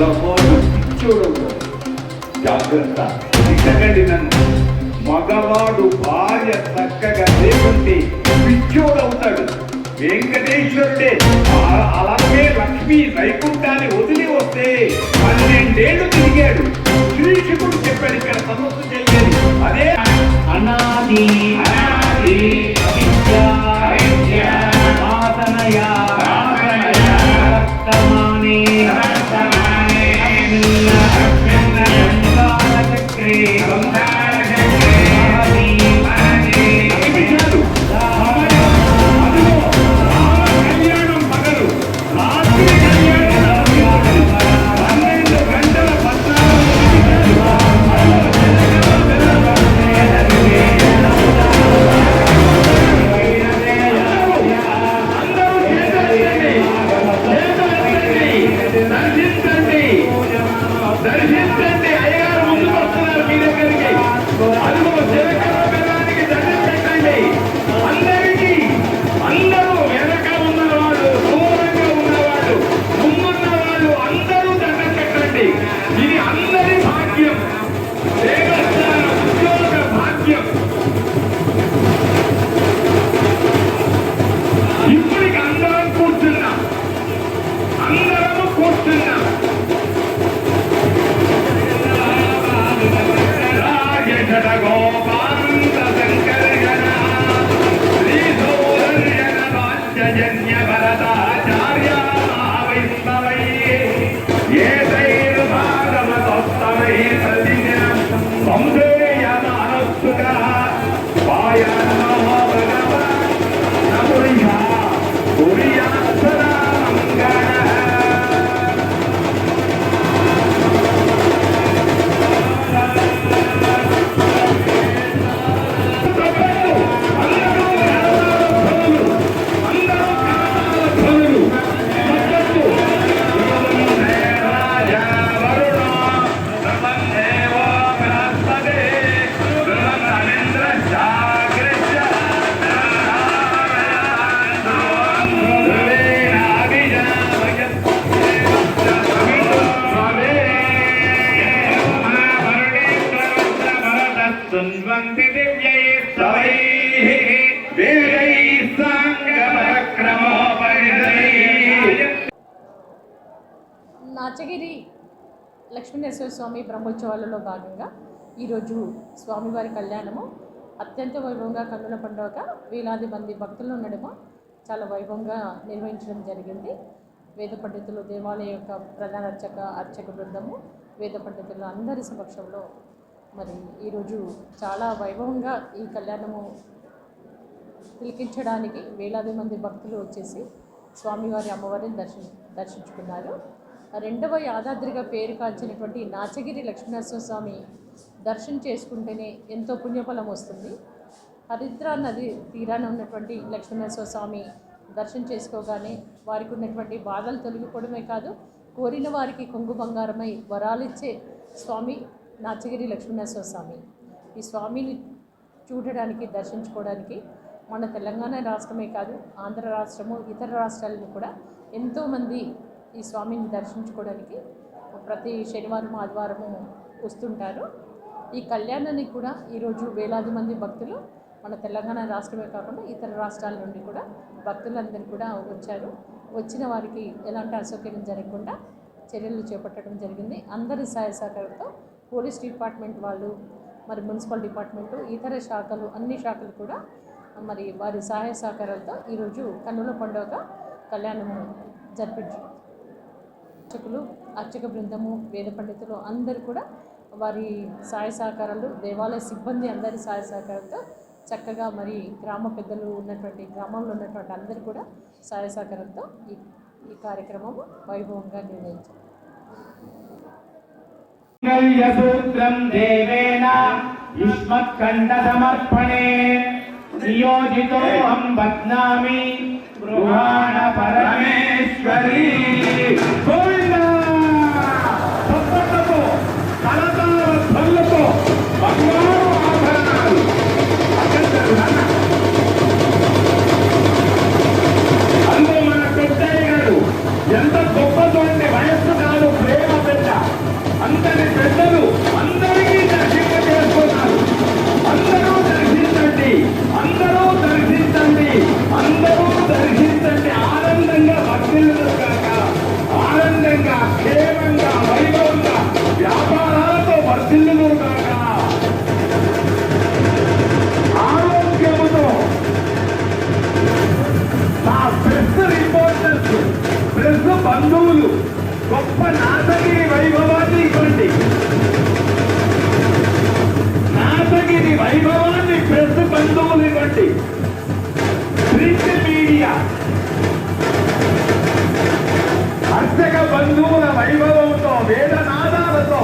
మగవాడు పిచ్చోడు. జాగ్రత్త, ఇటకండి నన్ను. మగవాడు భార్య చక్కగా లేకుంటే పిచ్చోడవుతాడు. వెంకటేశ్వరుడే అలాగే లక్ష్మి వైకుంఠాన్ని వదిలి వస్తే 12 ఏళ్ళు తిరిగాడు. శ్రీశుకుడు చెప్పాడు ఇక్కడ సమస్య చెయ్యాలి. అదే అనాది అనాది నాచగిరి లక్ష్మీనరసింహ స్వామి బ్రహ్మోత్సవాలలో భాగంగా ఈరోజు స్వామివారి కళ్యాణము అత్యంత వైభవంగా కన్నుల పండుగ వేలాది మంది భక్తుల నడుమ చాలా వైభవంగా నిర్వహించడం జరిగింది. వేద పండితులు, దేవాలయ యొక్క ప్రధాన అర్చక బృందము, వేద పండితులు అందరి సమక్షంలో మరి ఈరోజు చాలా వైభవంగా ఈ కళ్యాణము తిలకించడానికి వేలాది మంది భక్తులు వచ్చేసి స్వామివారి అమ్మవారిని దర్శించుకున్నారు. రెండవ యాదాద్రిగా పేరు కాల్చినటువంటి నాచగిరి లక్ష్మీనరసింహస్వామి దర్శనం చేసుకుంటేనే ఎంతో పుణ్యఫలం వస్తుంది. హరిద్రా నది తీరాన ఉన్నటువంటి లక్ష్మీనరసింహస్వామి దర్శనం చేసుకోగానే వారికి ఉన్నటువంటి బాధలు తొలగిపోవడమే కాదు, కోరిన వారికి కొంగు బంగారమై వరాలిచ్చే స్వామి నాచగిరి లక్ష్మీనరసింహస్వామి. ఈ స్వామిని చూడడానికి, దర్శించుకోవడానికి మన తెలంగాణ రాష్ట్రమే కాదు, ఆంధ్ర రాష్ట్రము, ఇతర రాష్ట్రాలను కూడా ఎంతోమంది ఈ స్వామిని దర్శించుకోవడానికి ప్రతి శనివారం, ఆదివారము వస్తుంటారు. ఈ కళ్యాణానికి కూడా ఈరోజు వేలాది మంది భక్తులు మన తెలంగాణ రాష్ట్రమే కాకుండా ఇతర రాష్ట్రాల నుండి కూడా భక్తులందరూ కూడా వచ్చారు. వచ్చిన వారికి ఎలాంటి అసౌకర్యం జరగకుండా చర్యలు చేపట్టడం జరిగింది. అందరి సహాయ సహకారంతో పోలీస్ డిపార్ట్మెంట్ వాళ్ళు, మరి మున్సిపల్ డిపార్ట్మెంటు, ఇతర శాఖలు, అన్ని శాఖలు కూడా మరి వారి సహాయ సహకారాలతో ఈరోజు కన్నుల పండుగ కళ్యాణము జరిపించారు. అర్చక బృందము, వేద పండితులు అందరూ కూడా వారి సహాయ సహకారాలు, దేవాలయ సిబ్బంది అందరి సహాయ సహకారంతో చక్కగా మరి గ్రామ పెద్దలు ఉన్నటువంటి గ్రామంలో ఉన్నటువంటి అందరూ కూడా సహాయ సహకారంతో ఈ కార్యక్రమము వైభవంగా నిర్వహించారు. నియోజితోహం బధ్నామి గృహాణ పరమేశ్వరీ. సప్పట్లతో, కలతాల ధ్వనులతో బంగారు ఆభరణాలు అందులో మన పెద్దయ్య గారు ఎంత గొప్ప చూడండి. వయస్సు కాదు, ప్రేమ పెద్ద గొప్ప నాటగిరి వైభవాన్ని ఇవ్వండి. నాటగిరి వైభవాన్ని ప్రెస్ బంధువులు ఇవ్వండి. ప్రింట్ మీడియా అర్చక బంధువుల వైభవంతో వేదనాదాలతో